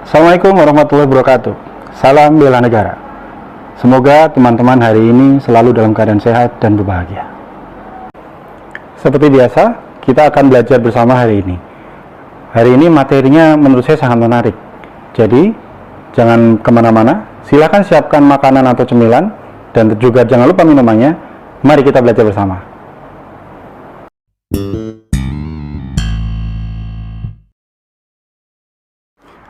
Assalamualaikum warahmatullahi wabarakatuh. Salam bela negara. Semoga teman-teman hari ini selalu dalam keadaan sehat dan berbahagia. Seperti biasa, kita akan belajar bersama hari ini. Hari ini materinya menurut saya sangat menarik. Jadi, jangan kemana-mana. Silakan siapkan makanan atau cemilan, dan juga jangan lupa minumannya. Mari kita belajar bersama.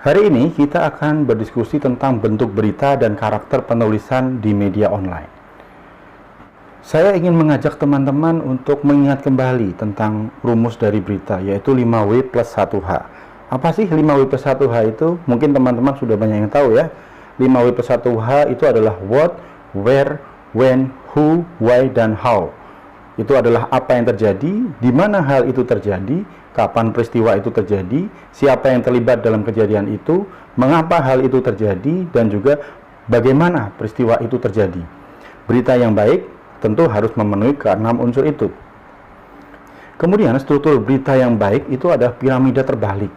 Hari ini kita akan berdiskusi tentang bentuk berita dan karakter penulisan di media online. Saya ingin mengajak teman-teman untuk mengingat kembali tentang rumus dari berita, yaitu 5W plus 1H. Apa sih 5W plus 1H itu? Mungkin teman-teman sudah banyak yang tahu ya. 5W plus 1H itu adalah what, where, when, who, why, dan how. Itu adalah apa yang terjadi, di mana hal itu terjadi, kapan peristiwa itu terjadi, siapa yang terlibat dalam kejadian itu, mengapa hal itu terjadi, dan juga bagaimana peristiwa itu terjadi. Berita yang baik tentu harus memenuhi keenam unsur itu. Kemudian struktur berita yang baik itu adalah piramida terbalik.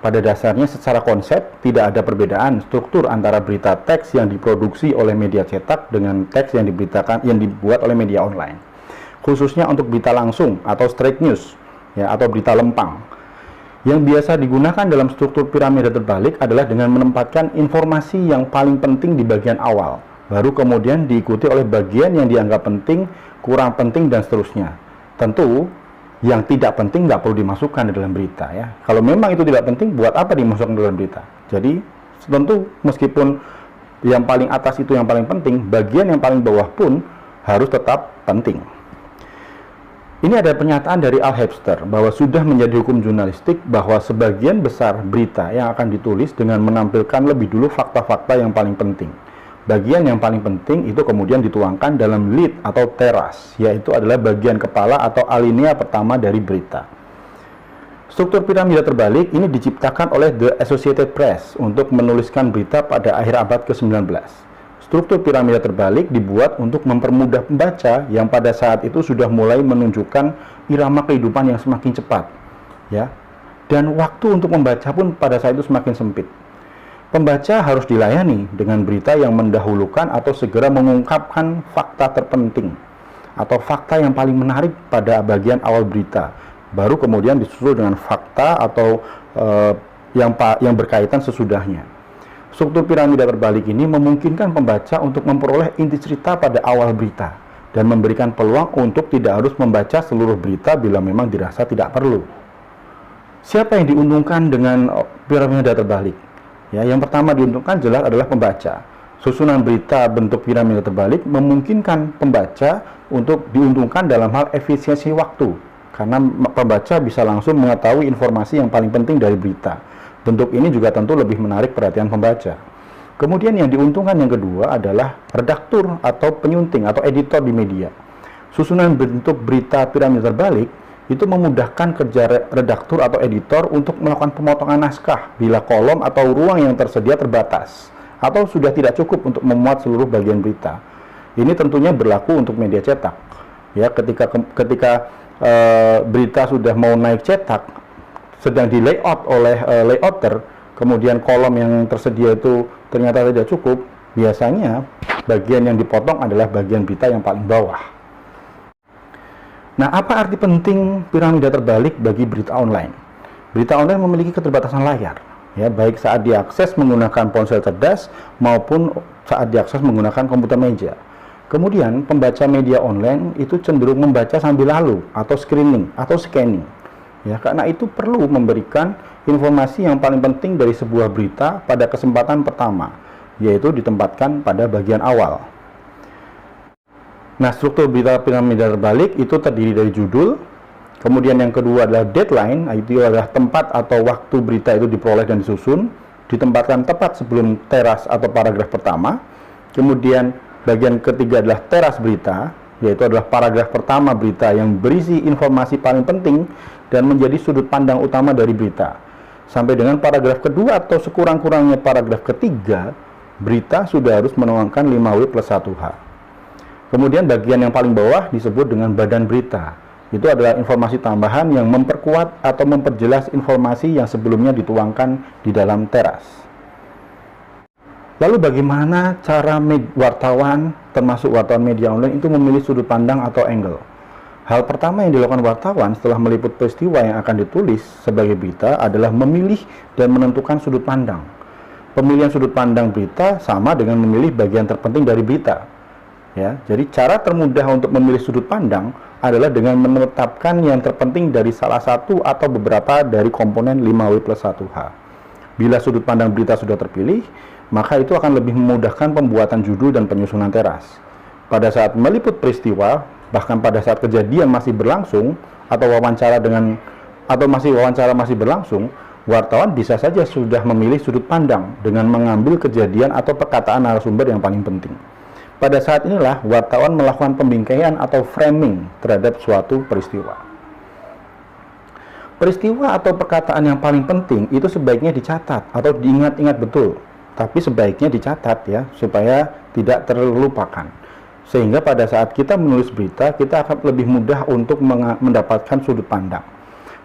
Pada dasarnya secara konsep tidak ada perbedaan struktur antara berita teks yang diproduksi oleh media cetak dengan teks yang dibuat oleh media online. Khususnya untuk berita langsung atau straight news ya, atau berita lempang. Yang biasa digunakan dalam struktur piramida terbalik adalah dengan menempatkan informasi yang paling penting di bagian awal, baru kemudian diikuti oleh bagian yang dianggap penting, kurang penting, dan seterusnya. Tentu yang tidak penting nggak perlu dimasukkan di dalam berita ya. Kalau memang itu tidak penting, buat apa dimasukkan dalam berita? Jadi tentu meskipun yang paling atas itu yang paling penting, bagian yang paling bawah pun harus tetap penting. Ini ada pernyataan dari Al Hebster bahwa sudah menjadi hukum jurnalistik bahwa sebagian besar berita yang akan ditulis dengan menampilkan lebih dulu fakta-fakta yang paling penting. Bagian yang paling penting itu kemudian dituangkan dalam lead atau teras, yaitu adalah bagian kepala atau alinea pertama dari berita. Struktur piramida terbalik ini diciptakan oleh The Associated Press untuk menuliskan berita pada akhir abad ke-19. Struktur piramida terbalik dibuat untuk mempermudah pembaca yang pada saat itu sudah mulai menunjukkan irama kehidupan yang semakin cepat, ya. Dan waktu untuk membaca pun pada saat itu semakin sempit. Pembaca harus dilayani dengan berita yang mendahulukan atau segera mengungkapkan fakta terpenting atau fakta yang paling menarik pada bagian awal berita. Baru kemudian disusul dengan fakta atau yang berkaitan sesudahnya. Struktur piramida terbalik ini memungkinkan pembaca untuk memperoleh inti cerita pada awal berita dan memberikan peluang untuk tidak harus membaca seluruh berita bila memang dirasa tidak perlu. Siapa yang diuntungkan dengan piramida terbalik? Ya, yang pertama diuntungkan jelas adalah pembaca. Susunan berita bentuk piramida terbalik memungkinkan pembaca untuk diuntungkan dalam hal efisiensi waktu, karena pembaca bisa langsung mengetahui informasi yang paling penting dari berita. Bentuk ini juga tentu lebih menarik perhatian pembaca. Kemudian yang diuntungkan yang kedua adalah redaktur atau penyunting atau editor di media. Susunan bentuk berita piramida terbalik itu memudahkan kerja redaktur atau editor untuk melakukan pemotongan naskah bila kolom atau ruang yang tersedia terbatas atau sudah tidak cukup untuk memuat seluruh bagian berita. Ini tentunya berlaku untuk media cetak. Ya, ketika berita sudah mau naik cetak, sedang di layout oleh layouter, kemudian kolom yang tersedia itu ternyata tidak cukup, biasanya bagian yang dipotong adalah bagian berita yang paling bawah. Nah, apa arti penting piramida terbalik bagi berita online? Berita online memiliki keterbatasan layar, ya, baik saat diakses menggunakan ponsel cerdas maupun saat diakses menggunakan komputer meja. Kemudian, pembaca media online itu cenderung membaca sambil lalu atau screening atau scanning. Ya, karena itu perlu memberikan informasi yang paling penting dari sebuah berita pada kesempatan pertama, yaitu ditempatkan pada bagian awal. Nah, struktur berita piramida terbalik itu terdiri dari judul, kemudian yang kedua adalah deadline, itu adalah tempat atau waktu berita itu diperoleh dan disusun, ditempatkan tepat sebelum teras atau paragraf pertama. Kemudian bagian ketiga adalah teras berita, yaitu adalah paragraf pertama berita yang berisi informasi paling penting dan menjadi sudut pandang utama dari berita. Sampai dengan paragraf kedua atau sekurang-kurangnya paragraf ketiga, berita sudah harus menuangkan 5W plus 1H. Kemudian bagian yang paling bawah disebut dengan badan berita. Itu adalah informasi tambahan yang memperkuat atau memperjelas informasi yang sebelumnya dituangkan di dalam teras. Lalu bagaimana cara wartawan, termasuk wartawan media online itu memilih sudut pandang atau angle? Hal pertama yang dilakukan wartawan setelah meliput peristiwa yang akan ditulis sebagai berita adalah memilih dan menentukan sudut pandang. Pemilihan sudut pandang berita sama dengan memilih bagian terpenting dari berita. Ya, jadi cara termudah untuk memilih sudut pandang adalah dengan menetapkan yang terpenting dari salah satu atau beberapa dari komponen 5W+1H. Bila sudut pandang berita sudah terpilih, maka itu akan lebih memudahkan pembuatan judul dan penyusunan teras. Pada saat meliput peristiwa, bahkan pada saat kejadian masih berlangsung atau wawancara masih berlangsung, wartawan bisa saja sudah memilih sudut pandang dengan mengambil kejadian atau perkataan narasumber yang paling penting. Pada saat inilah wartawan melakukan pembingkaian atau framing terhadap suatu peristiwa. Peristiwa atau perkataan yang paling penting itu sebaiknya dicatat atau diingat-ingat betul. Tapi sebaiknya dicatat ya, supaya tidak terlupakan. Sehingga pada saat kita menulis berita, kita akan lebih mudah untuk mendapatkan sudut pandang.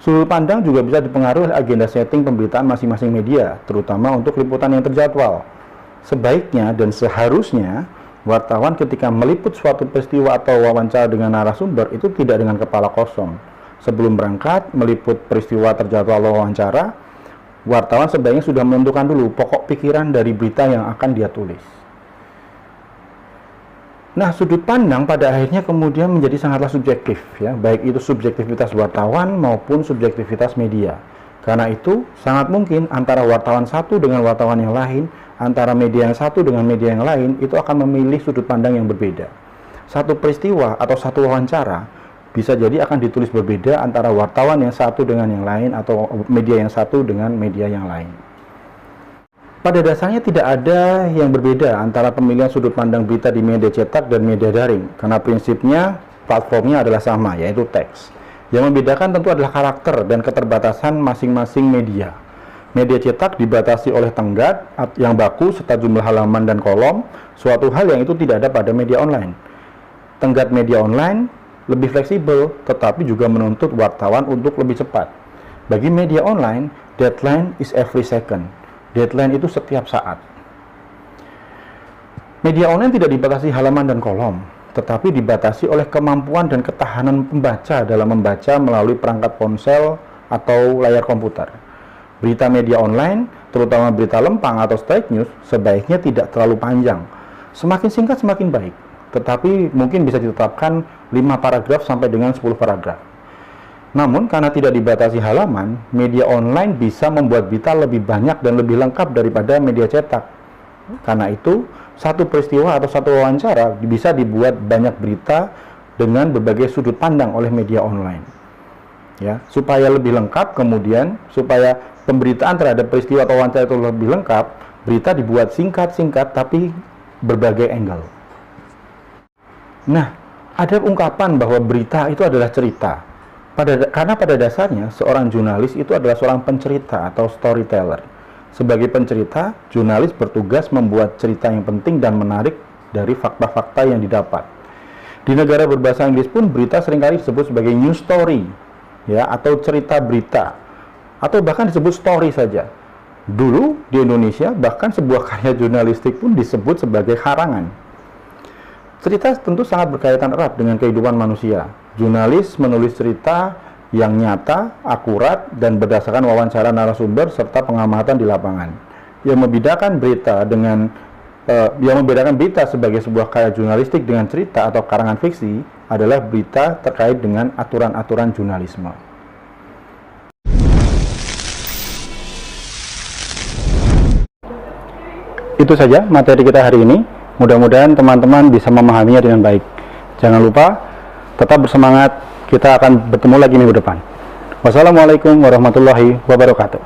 Sudut pandang juga bisa dipengaruhi oleh agenda setting pemberitaan masing-masing media, terutama untuk liputan yang terjadwal. Sebaiknya dan seharusnya, wartawan ketika meliput suatu peristiwa atau wawancara dengan narasumber itu tidak dengan kepala kosong. Sebelum berangkat, meliput peristiwa terjadwal wawancara, wartawan sebaiknya sudah menentukan dulu pokok pikiran dari berita yang akan dia tulis. Nah, sudut pandang pada akhirnya kemudian menjadi sangatlah subjektif ya, baik itu subjektivitas wartawan maupun subjektivitas media. Karena itu, sangat mungkin antara wartawan satu dengan wartawan yang lain, antara media yang satu dengan media yang lain, itu akan memilih sudut pandang yang berbeda. Satu peristiwa atau satu wawancara bisa jadi akan ditulis berbeda antara wartawan yang satu dengan yang lain atau media yang satu dengan media yang lain. Pada dasarnya tidak ada yang berbeda antara pemilihan sudut pandang berita di media cetak dan media daring, karena prinsipnya platformnya adalah sama, yaitu teks. Yang membedakan tentu adalah karakter dan keterbatasan masing-masing media. Media cetak dibatasi oleh tenggat yang baku serta jumlah halaman dan kolom, suatu hal yang itu tidak ada pada media online. Tenggat media online lebih fleksibel, tetapi juga menuntut wartawan untuk lebih cepat. Bagi media online, deadline is every second. Deadline itu setiap saat. Media online tidak dibatasi halaman dan kolom, tetapi dibatasi oleh kemampuan dan ketahanan pembaca dalam membaca melalui perangkat ponsel atau layar komputer. Berita media online, terutama berita lempang atau straight news, sebaiknya tidak terlalu panjang. Semakin singkat semakin baik. Tetapi mungkin bisa ditetapkan 5 paragraf sampai dengan 10 paragraf. Namun karena tidak dibatasi halaman, media online bisa membuat berita lebih banyak dan lebih lengkap daripada media cetak. Karena itu, satu peristiwa atau satu wawancara bisa dibuat banyak berita dengan berbagai sudut pandang oleh media online. Ya, supaya lebih lengkap, kemudian supaya pemberitaan terhadap peristiwa atau wawancara itu lebih lengkap, berita dibuat singkat-singkat tapi berbagai angle. Nah, ada ungkapan bahwa berita itu adalah cerita. Karena pada dasarnya, seorang jurnalis itu adalah seorang pencerita atau storyteller. Sebagai pencerita, jurnalis bertugas membuat cerita yang penting dan menarik dari fakta-fakta yang didapat. Di negara berbahasa Inggris pun, berita seringkali disebut sebagai news story, ya, atau cerita berita, atau bahkan disebut story saja. Dulu, di Indonesia, bahkan sebuah karya jurnalistik pun disebut sebagai karangan. Cerita tentu sangat berkaitan erat dengan kehidupan manusia. Jurnalis menulis cerita yang nyata, akurat, dan berdasarkan wawancara narasumber serta pengamatan di lapangan. Yang membedakan berita sebagai sebuah karya jurnalistik dengan cerita atau karangan fiksi adalah berita terkait dengan aturan-aturan jurnalisme. Itu saja materi kita hari ini. Mudah-mudahan teman-teman bisa memahaminya dengan baik. Jangan lupa, tetap bersemangat. Kita akan bertemu lagi minggu depan. Wassalamualaikum warahmatullahi wabarakatuh.